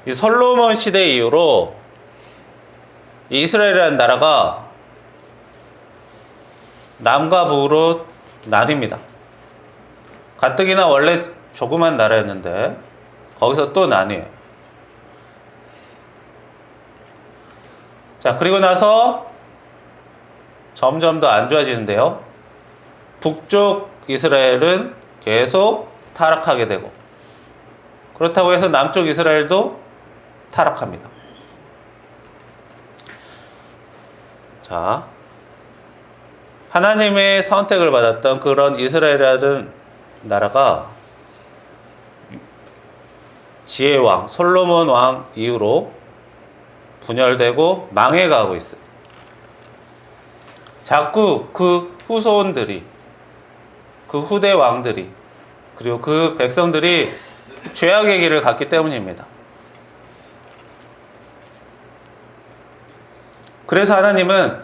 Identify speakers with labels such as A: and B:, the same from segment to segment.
A: 이 솔로몬 시대 이후로 이 이스라엘이라는 나라가 남과 북으로 나뉩니다. 가뜩이나 원래 조그만 나라였는데 거기서 또 나뉘어요. 자, 그리고 나서 점점 더 안 좋아지는데요. 북쪽 이스라엘은 계속 타락하게 되고, 그렇다고 해서 남쪽 이스라엘도 타락합니다. 자, 하나님의 선택을 받았던 그런 이스라엘이라는 나라가 지혜왕, 솔로몬 왕 이후로 분열되고 망해가고 있어요. 자꾸 그 후손들이, 그 후대 왕들이, 그리고 그 백성들이 죄악의 길을 갔기 때문입니다. 그래서 하나님은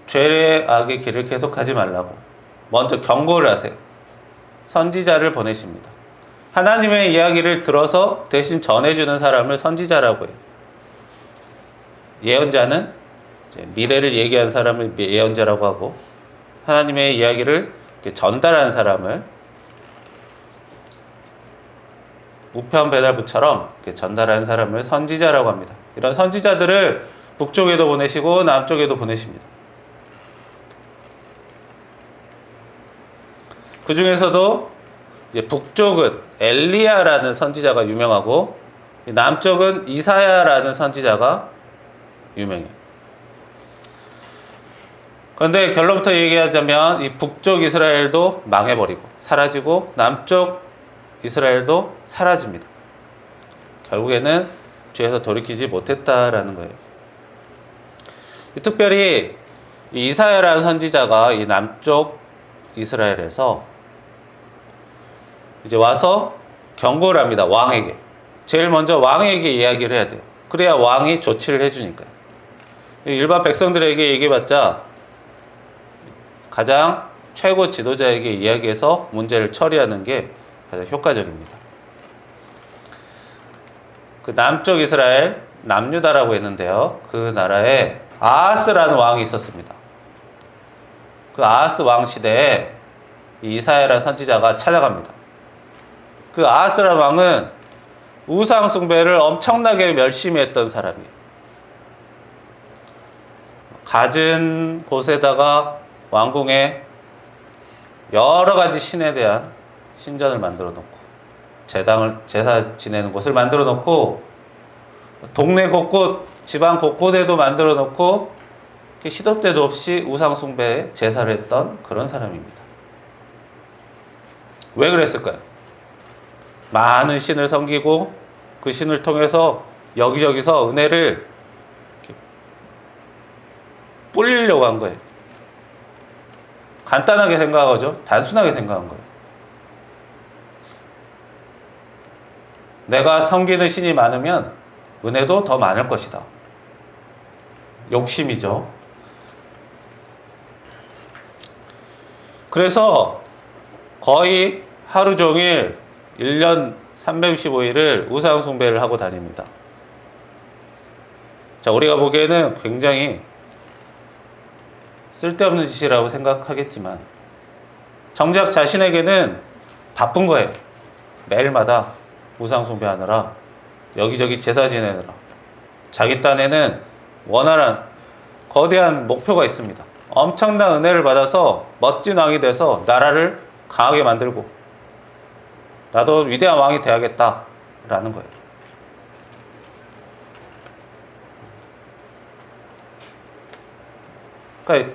A: 죄악의 길을 계속하지 말라고 먼저 경고를 하세요. 선지자를 보내십니다. 하나님의 이야기를 들어서 대신 전해주는 사람을 선지자라고 해요. 예언자는 이제 미래를 얘기한 사람을 예언자라고 하고, 하나님의 이야기를 전달하는 사람을 우편 배달부처럼 전달하는 사람을 선지자라고 합니다. 이런 선지자들을 북쪽에도 보내시고 남쪽에도 보내십니다. 그 중에서도 이제 북쪽은 엘리야라는 선지자가 유명하고, 남쪽은 이사야라는 선지자가 유명해요. 그런데 결론부터 얘기하자면 이 북쪽 이스라엘도 망해버리고 사라지고 남쪽 이스라엘도 사라집니다. 결국에는 죄에서 돌이키지 못했다라는 거예요. 특별히 이 이사야라는 선지자가 이 남쪽 이스라엘에서 이제 와서 경고를 합니다. 왕에게. 제일 먼저 왕에게 이야기를 해야 돼요. 그래야 왕이 조치를 해주니까요. 일반 백성들에게 얘기해봤자 가장 최고 지도자에게 이야기해서 문제를 처리하는 게 가장 효과적입니다. 그 남쪽 이스라엘, 남유다라고 했는데요. 그 나라에 아하스라는 왕이 있었습니다. 그 아하스 왕 시대에 이사야라는 선지자가 찾아갑니다. 그 아하스라는 왕은 우상 숭배를 엄청나게 열심히 했던 사람이에요. 갖은 곳에다가 왕궁에 여러 가지 신에 대한 신전을 만들어 놓고, 제사 지내는 곳을 만들어 놓고, 동네 곳곳, 지방 곳곳에도 만들어 놓고, 시도 때도 없이 우상 숭배에 제사를 했던 그런 사람입니다. 왜 그랬을까요? 많은 신을 섬기고 그 신을 통해서 여기저기서 은혜를 뿌리려고 한 거예요. 간단하게 생각하죠. 단순하게 생각한 거예요. 내가 섬기는 신이 많으면 은혜도 더 많을 것이다. 욕심이죠. 그래서 거의 하루 종일 1년 365일을 우상 숭배를 하고 다닙니다. 자, 우리가 보기에는 굉장히 쓸데없는 짓이라고 생각하겠지만 정작 자신에게는 바쁜 거예요. 매일마다 우상 숭배하느라, 여기저기 제사 지내느라. 자기 딴에는 원활한 거대한 목표가 있습니다. 엄청난 은혜를 받아서 멋진 왕이 돼서 나라를 강하게 만들고 나도 위대한 왕이 돼야겠다라는 거예요. 그러니까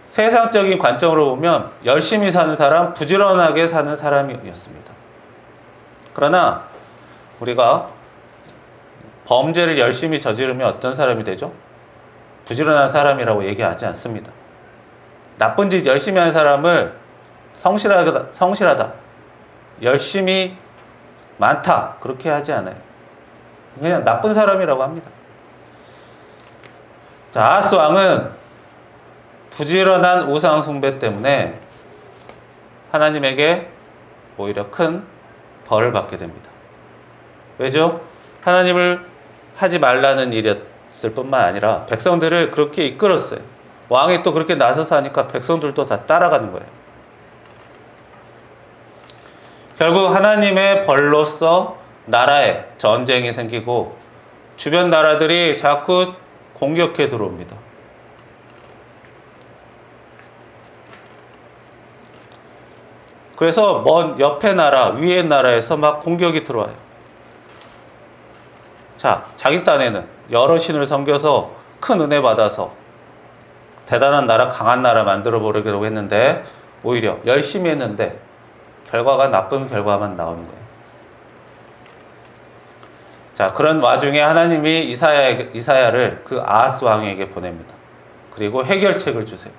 A: 세상적인 관점으로 보면 열심히 사는 사람, 부지런하게 사는 사람이었습니다. 그러나 우리가 범죄를 열심히 저지르면 어떤 사람이 되죠? 부지런한 사람이라고 얘기하지 않습니다. 나쁜 짓 열심히 하는 사람을 성실하다, 열심히 많다, 그렇게 하지 않아요. 그냥 나쁜 사람이라고 합니다. 자, 아하스 왕은 부지런한 우상 숭배 때문에 하나님에게 오히려 큰 벌을 받게 됩니다. 왜죠? 하나님을 하지 말라는 일이었을 뿐만 아니라 백성들을 그렇게 이끌었어요. 왕이 또 그렇게 나서서 하니까 백성들도 다 따라가는 거예요. 결국 하나님의 벌로서 나라에 전쟁이 생기고 주변 나라들이 자꾸 공격해 들어옵니다. 그래서 먼 옆에 나라, 위의 나라에서 막 공격이 들어와요. 자, 자기 딴에는 여러 신을 섬겨서 큰 은혜 받아서 대단한 나라, 강한 나라 만들어 보려고 했는데 오히려 열심히 했는데 결과가 나쁜 결과만 나오는 거예요. 자, 그런 와중에 하나님이 이사야를 그 아하스 왕에게 보냅니다. 그리고 해결책을 주세요.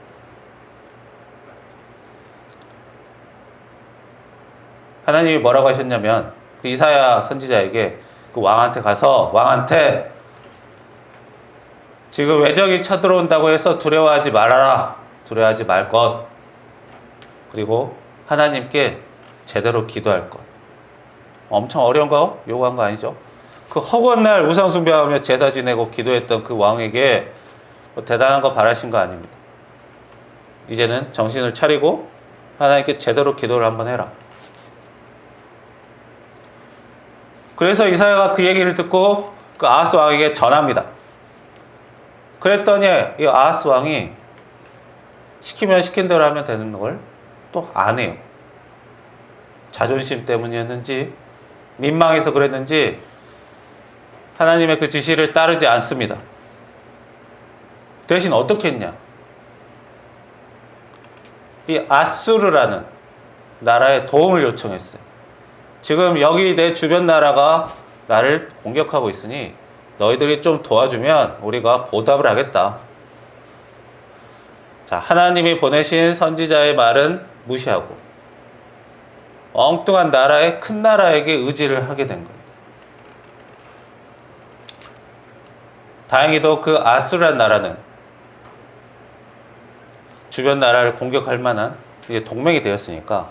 A: 하나님이 뭐라고 하셨냐면 그 이사야 선지자에게 그 왕한테 가서 왕한테 지금 외적이 쳐들어온다고 해서 두려워하지 말아라. 두려워하지 말 것. 그리고 하나님께 제대로 기도할 것. 엄청 어려운 거 요구한 거 아니죠? 그 허구한 날 우상 숭배하며 제사 지내고 기도했던 그 왕에게 뭐 대단한 거 바라신 거 아닙니다. 이제는 정신을 차리고 하나님께 제대로 기도를 한번 해라. 그래서 이사야가 그 얘기를 듣고 그 아하스 왕에게 전합니다. 그랬더니 이 아하스 왕이 시키면 시킨 대로 하면 되는 걸 또 안 해요. 자존심 때문이었는지 민망해서 그랬는지 하나님의 그 지시를 따르지 않습니다. 대신 어떻게 했냐? 이 아수르라는 나라에 도움을 요청했어요. 지금 여기 내 주변 나라가 나를 공격하고 있으니 너희들이 좀 도와주면 우리가 보답을 하겠다. 자, 하나님이 보내신 선지자의 말은 무시하고 엉뚱한 나라의 큰 나라에게 의지를 하게 된 거예요. 다행히도 그 아수르란 나라는 주변 나라를 공격할 만한 동맹이 되었으니까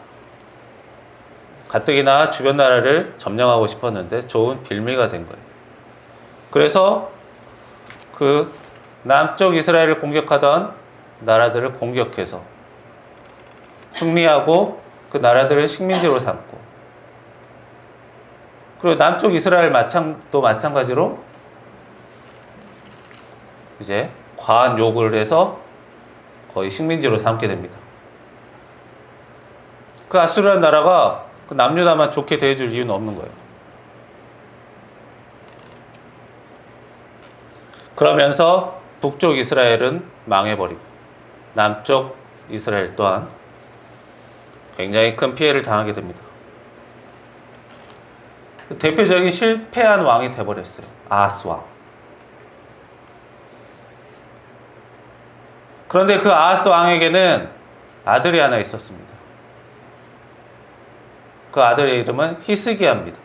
A: 가뜩이나 주변 나라를 점령하고 싶었는데 좋은 빌미가 된 거예요. 그래서 그 남쪽 이스라엘을 공격하던 나라들을 공격해서 승리하고 그 나라들을 식민지로 삼고, 그리고 남쪽 이스라엘 또 마찬가지로 이제 과한 요구를 해서 거의 식민지로 삼게 됩니다. 그 아수르란 나라가 그 남유다만 좋게 대해줄 이유는 없는 거예요. 그러면서 북쪽 이스라엘은 망해버리고 남쪽 이스라엘 또한 굉장히 큰 피해를 당하게 됩니다. 대표적인 실패한 왕이 돼버렸어요. 아하스 왕. 그런데 그 아하스 왕에게는 아들이 하나 있었습니다. 그 아들의 이름은 히스기야입니다.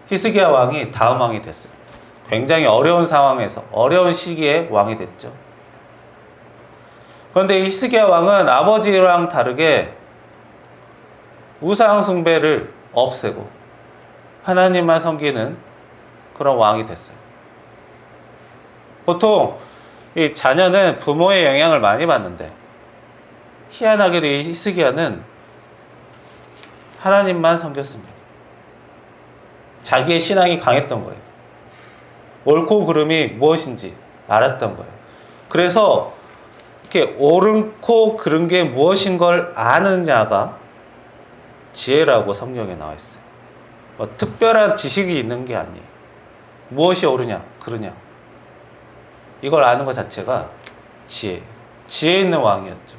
A: 히스기야 왕이 다음 왕이 됐어요. 굉장히 어려운 상황에서 어려운 시기에 왕이 됐죠. 그런데 히스기야 왕은 아버지랑 다르게 우상 숭배를 없애고 하나님만 섬기는 그런 왕이 됐어요. 보통 이 자녀는 부모의 영향을 많이 받는데 희한하게도 이 히스기야는 하나님만 섬겼습니다. 자기의 신앙이 강했던 거예요. 옳고 그름이 무엇인지 알았던 거예요. 그래서 이렇게 옳고 그른 게 무엇인 걸 아느냐가 지혜라고 성경에 나와 있어요. 뭐 특별한 지식이 있는 게 아니에요. 무엇이 옳으냐, 그르냐. 이걸 아는 것 자체가 지혜예요. 지혜 있는 왕이었죠.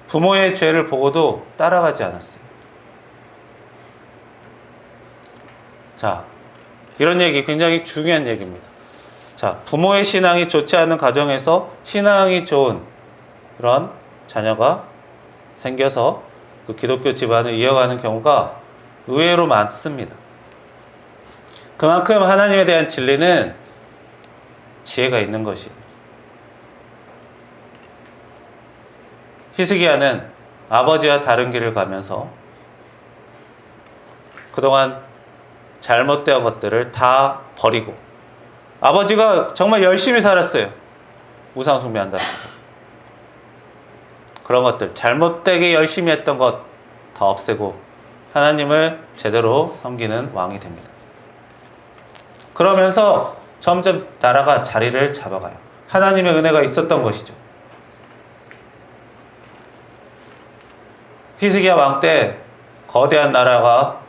A: 부모의 죄를 보고도 따라가지 않았어요. 자, 이런 얘기 굉장히 중요한 얘기입니다. 자, 부모의 신앙이 좋지 않은 가정에서 신앙이 좋은 그런 자녀가 생겨서 그 기독교 집안을 이어가는 경우가 의외로 많습니다. 그만큼 하나님에 대한 진리는 지혜가 있는 것이에요. 히스기야는 아버지와 다른 길을 가면서 그동안 잘못된 것들을 다 버리고, 아버지가 정말 열심히 살았어요. 우상 숭배한다는 거. 그런 것들, 잘못되게 열심히 했던 것 다 없애고 하나님을 제대로 섬기는 왕이 됩니다. 그러면서 점점 나라가 자리를 잡아가요. 하나님의 은혜가 있었던 것이죠. 히스기야 왕 때 거대한 나라가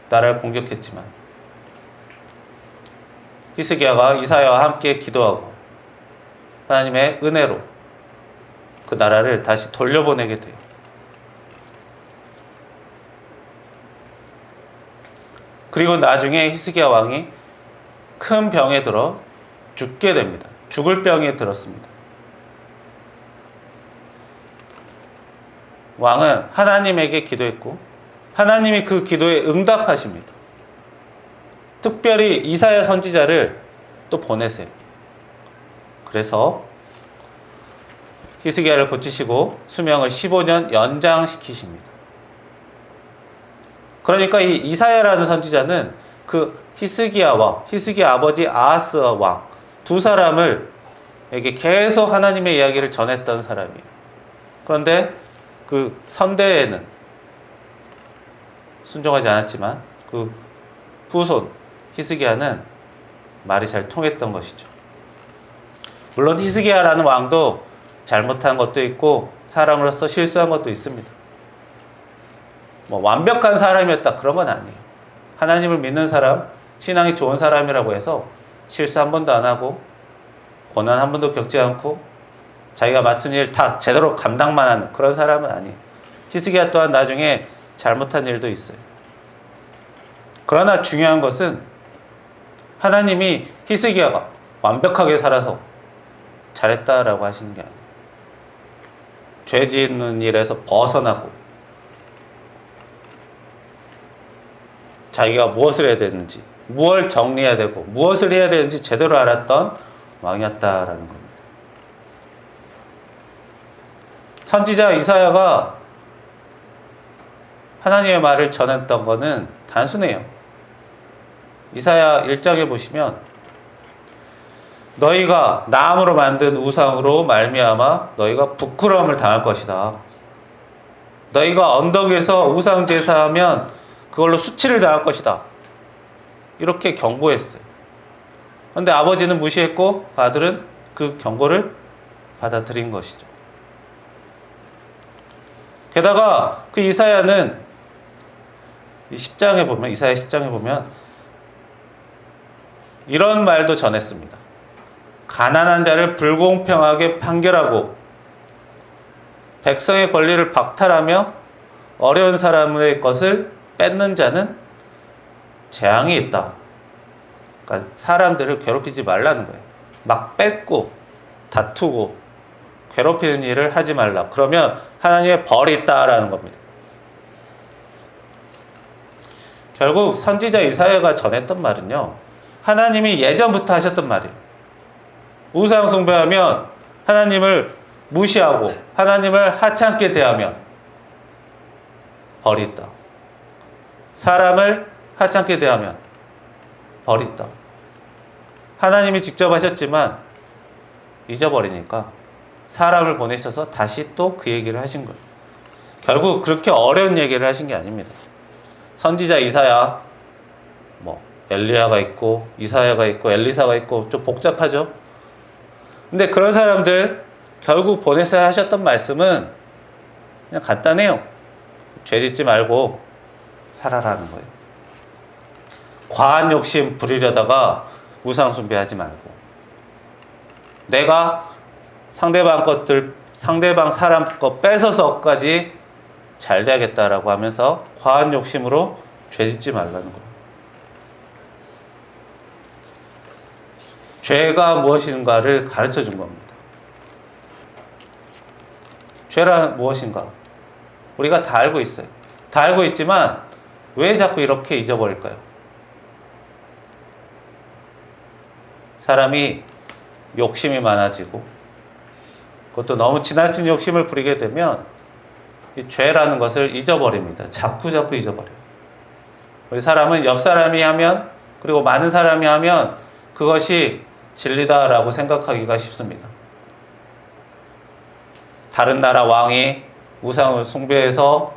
A: 나라를 공격했지만 히스기야가 이사야와 함께 기도하고 하나님의 은혜로 그 나라를 다시 돌려보내게 돼요. 그리고 나중에 히스기야 왕이 큰 병에 들어 죽게 됩니다. 죽을 병에 들었습니다. 왕은 하나님에게 기도했고 하나님이 그 기도에 응답하십니다. 특별히 이사야 선지자를 또 보내세요. 그래서 히스기야를 고치시고 수명을 15년 연장시키십니다. 그러니까 이 이사야라는 선지자는 그 히스기야와 히스기야 아버지 아하스 왕 두 사람을 에게 계속 하나님의 이야기를 전했던 사람이에요. 그런데 그 선대에는 순종하지 않았지만 그 후손 히스기야는 말이 잘 통했던 것이죠. 물론 히스기야라는 왕도 잘못한 것도 있고 사람으로서 실수한 것도 있습니다. 완벽한 사람이었다 그런 건 아니에요. 하나님을 믿는 사람, 신앙이 좋은 사람이라고 해서 실수 한 번도 안 하고 고난 한 번도 겪지 않고 자기가 맡은 일 다 제대로 감당만 하는 그런 사람은 아니에요. 히스기야 또한 나중에 잘못한 일도 있어요. 그러나 중요한 것은 하나님이 히스기야가 완벽하게 살아서 잘했다라고 하시는 게 아니에요. 죄 짓는 일에서 벗어나고 자기가 무엇을 해야 되는지, 무엇을 정리해야 되고 무엇을 해야 되는지 제대로 알았던 왕이었다라는 겁니다. 선지자 이사야가 하나님의 말을 전했던 것은 단순해요. 이사야 1장에 보시면 너희가 나무로 만든 우상으로 말미암아 너희가 부끄러움을 당할 것이다. 너희가 언덕에서 우상 제사하면 그걸로 수치를 당할 것이다. 이렇게 경고했어요. 그런데 아버지는 무시했고 아들은 그 경고를 받아들인 것이죠. 게다가 그 이사야는 이사야 10장에 보면 이런 말도 전했습니다. 가난한 자를 불공평하게 판결하고 백성의 권리를 박탈하며 어려운 사람의 것을 뺏는 자는 재앙이 있다. 그러니까 사람들을 괴롭히지 말라는 거예요. 막 뺏고 다투고 괴롭히는 일을 하지 말라. 그러면 하나님의 벌이 있다라는 겁니다. 결국 선지자 이사야가 전했던 말은요, 하나님이 예전부터 하셨던 말이에요. 우상 숭배하면 하나님을 무시하고 하나님을 하찮게 대하면 벌이 있다. 사람을 하찮게 대하면 벌이 있다. 하나님이 직접 하셨지만 잊어버리니까 사람을 보내셔서 다시 또 그 얘기를 하신 거예요. 결국 그렇게 어려운 얘기를 하신 게 아닙니다. 선지자 이사야, 엘리야가 있고 이사야가 있고 엘리사가 있고 좀 복잡하죠. 근데 그런 사람들 결국 보내서 하셨던 말씀은 그냥 간단해요. 죄 짓지 말고 살아라는 거예요. 과한 욕심 부리려다가 우상 숭배하지 말고 내가 상대방 사람 거 뺏어서까지 잘 돼야겠다라고 하면서 과한 욕심으로 죄 짓지 말라는 거예요. 죄가 무엇인가를 가르쳐 준 겁니다. 죄란 무엇인가? 우리가 다 알고 있어요. 다 알고 있지만 왜 자꾸 이렇게 잊어버릴까요? 사람이 욕심이 많아지고 그것도 너무 지나친 욕심을 부리게 되면 이 죄라는 것을 잊어버립니다. 자꾸 잊어버려요. 우리 사람은 옆 사람이 하면, 그리고 많은 사람이 하면 그것이 진리다라고 생각하기가 쉽습니다. 다른 나라 왕이 우상을 숭배해서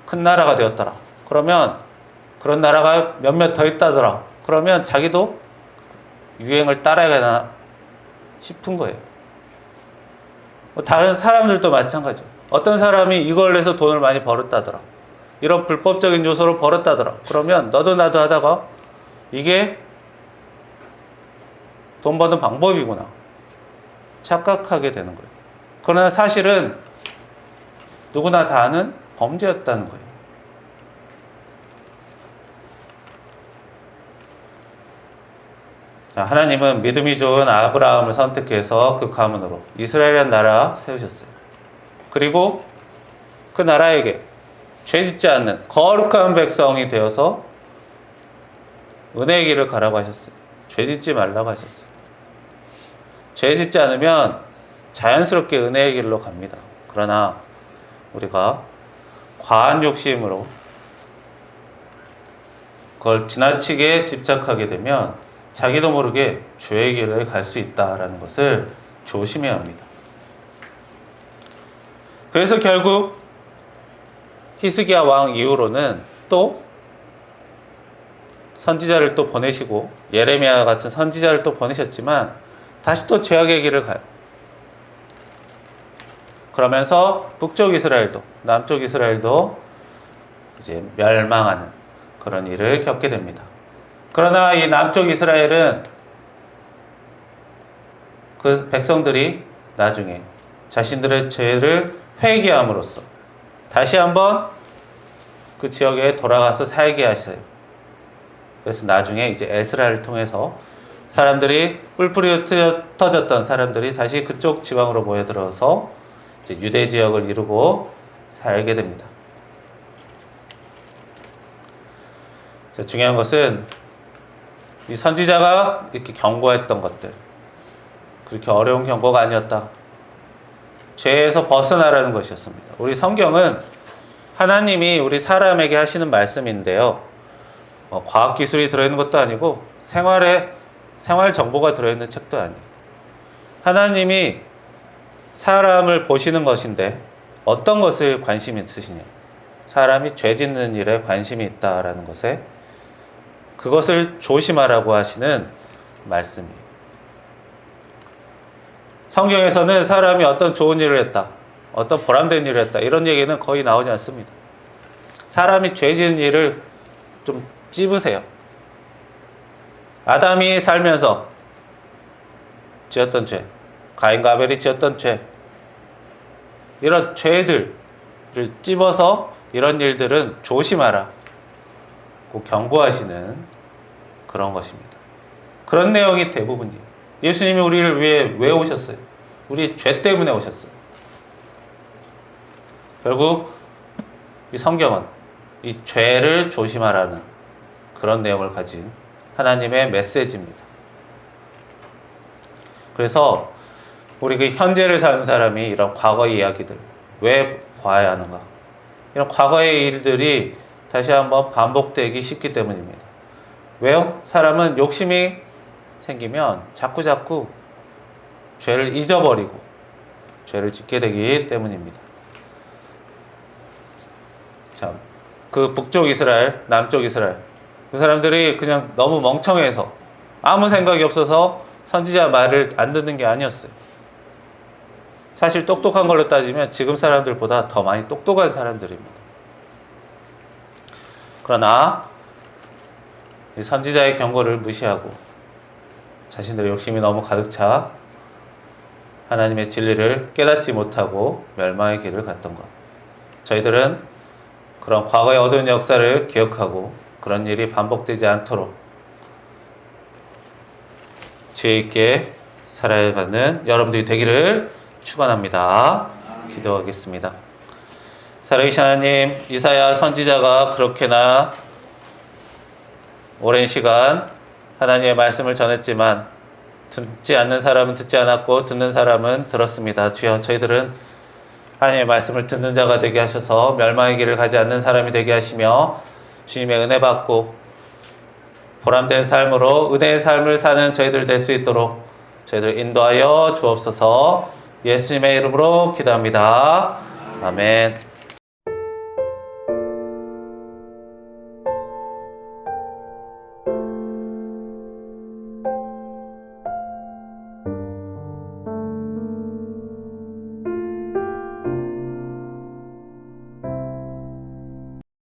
A: 큰 나라가 되었더라. 그러면 그런 나라가 몇몇 더 있다더라. 그러면 자기도 유행을 따라가나 싶은 거예요. 다른 사람들도 마찬가지예요. 어떤 사람이 이걸 해서 돈을 많이 벌었다더라. 이런 불법적인 요소로 벌었다더라. 그러면 너도 나도 하다가 이게 돈 버는 방법이구나 착각하게 되는 거예요. 그러나 사실은 누구나 다 아는 범죄였다는 거예요. 자, 하나님은 믿음이 좋은 아브라함을 선택해서 그 가문으로 이스라엘이라는 나라 세우셨어요. 그리고 그 나라에게 죄짓지 않는 거룩한 백성이 되어서 은혜의 길을 가라고 하셨어요. 죄짓지 말라고 하셨어요. 죄짓지 않으면 자연스럽게 은혜의 길로 갑니다. 그러나 우리가 과한 욕심으로 그걸 지나치게 집착하게 되면 자기도 모르게 죄의 길을 갈 수 있다는 것을 조심해야 합니다. 그래서 결국 히스기야 왕 이후로는 또 선지자를 또 보내시고 예레미야 같은 선지자를 또 보내셨지만 다시 또 죄악의 길을 가요. 그러면서 북쪽 이스라엘도 남쪽 이스라엘도 이제 멸망하는 그런 일을 겪게 됩니다. 그러나 이 남쪽 이스라엘은 그 백성들이 나중에 자신들의 죄를 회개함으로써 다시 한번 그 지역에 돌아가서 살게 하셔요. 그래서 나중에 이제 에스라를 통해서 사람들이 뿔뿔이 터졌던 사람들이 다시 그쪽 지방으로 모여들어서 이제 유대 지역을 이루고 살게 됩니다. 자, 중요한 것은 이 선지자가 이렇게 경고했던 것들, 그렇게 어려운 경고가 아니었다. 죄에서 벗어나라는 것이었습니다. 우리 성경은 하나님이 우리 사람에게 하시는 말씀인데요. 과학기술이 들어있는 것도 아니고 생활 정보가 들어있는 책도 아니에요. 하나님이 사람을 보시는 것인데 어떤 것을 관심이 있으시냐. 사람이 죄 짓는 일에 관심이 있다라는 것에 그것을 조심하라고 하시는 말씀이에요. 성경에서는 사람이 어떤 좋은 일을 했다, 어떤 보람된 일을 했다, 이런 얘기는 거의 나오지 않습니다. 사람이 죄 지은 일을 좀 찝으세요. 아담이 살면서 지었던 죄, 가인과 아벨이 지었던 죄, 이런 죄들을 찝어서 이런 일들은 조심하라 꼭 경고하시는 그런 것입니다. 그런 내용이 대부분이에요. 예수님이 우리를 위해 왜 오셨어요? 우리 죄 때문에 오셨어요. 결국 이 성경은 이 죄를 조심하라는 그런 내용을 가진 하나님의 메시지입니다. 그래서 우리 그 현재를 사는 사람이 이런 과거의 이야기들 왜 봐야 하는가? 이런 과거의 일들이 다시 한번 반복되기 쉽기 때문입니다. 왜요? 사람은 욕심이 생기면 자꾸 죄를 잊어버리고 죄를 짓게 되기 때문입니다. 자, 그 북쪽 이스라엘, 남쪽 이스라엘, 그 사람들이 그냥 너무 멍청해서 아무 생각이 없어서 선지자 말을 안 듣는 게 아니었어요. 사실 똑똑한 걸로 따지면 지금 사람들보다 더 많이 똑똑한 사람들입니다. 그러나 이 선지자의 경고를 무시하고 자신들의 욕심이 너무 가득 차 하나님의 진리를 깨닫지 못하고 멸망의 길을 갔던 것. 저희들은 그런 과거의 어두운 역사를 기억하고 그런 일이 반복되지 않도록 지혜 있게 살아가는 여러분들이 되기를 축원합니다. 기도하겠습니다. 살아계신 하나님, 이사야 선지자가 그렇게나 오랜 시간 하나님의 말씀을 전했지만 듣지 않는 사람은 듣지 않았고 듣는 사람은 들었습니다. 주여, 저희들은 하나님의 말씀을 듣는 자가 되게 하셔서 멸망의 길을 가지 않는 사람이 되게 하시며 주님의 은혜 받고 보람된 삶으로 은혜의 삶을 사는 저희들 될 수 있도록 저희들 인도하여 주옵소서. 예수님의 이름으로 기도합니다. 아멘.